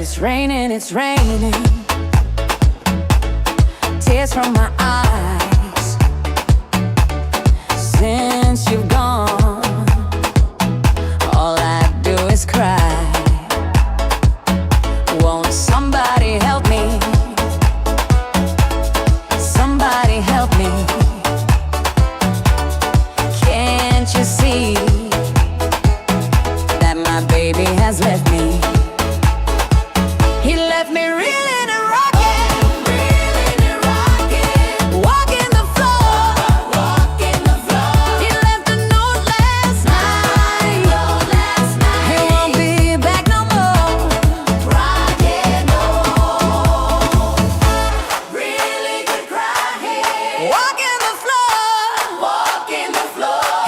it's raining, it's raining. Tears from my eyes. Since you've gone, all I do is cry. Won't somebody help me? Somebody help me. Can't you see that my baby has left me? He left me reeling and rocking, walking the floor. He left a note last night. He won't be back no more. Rocking home, really could cry here. Walking the floor.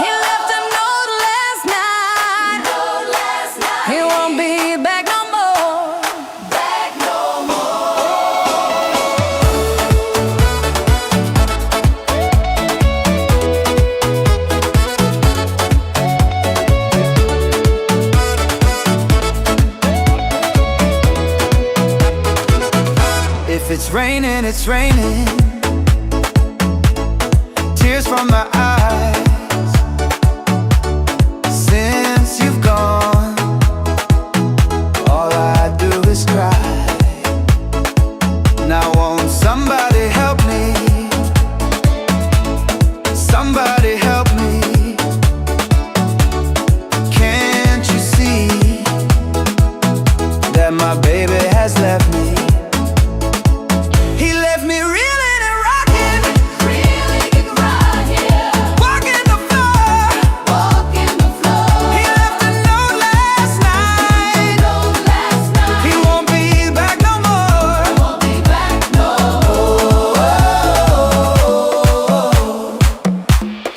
He left a note last night. He won't be back no more. If it's raining, it's raining. Tears from my eyes. Since you've gone, all I do is cry. Now won't somebody help me? Somebody help me. Can't you see that my baby has left me? He left me reeling and rocking, walking the floor. He left a note last night. He won't be back no more.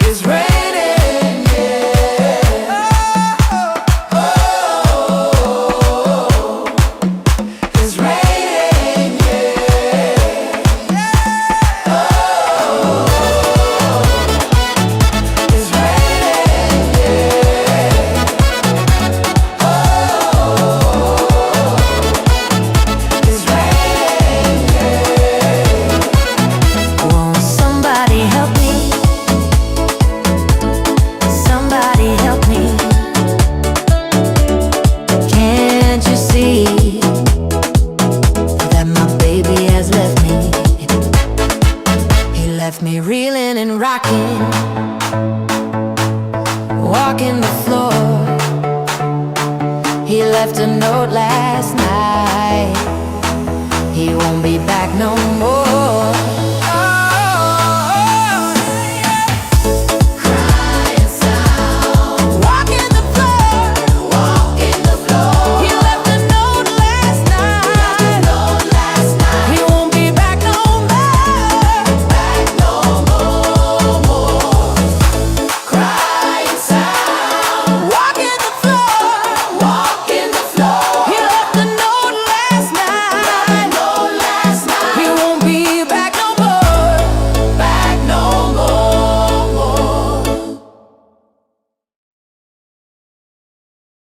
It's raining, yeah. It's raining, yeah. It's raining, It's raining, Won't somebody help me? Somebody help me. Can't you see that my baby has left me? He left me reeling and rocking, walking the floor. He left a note last night. He won't be back no more.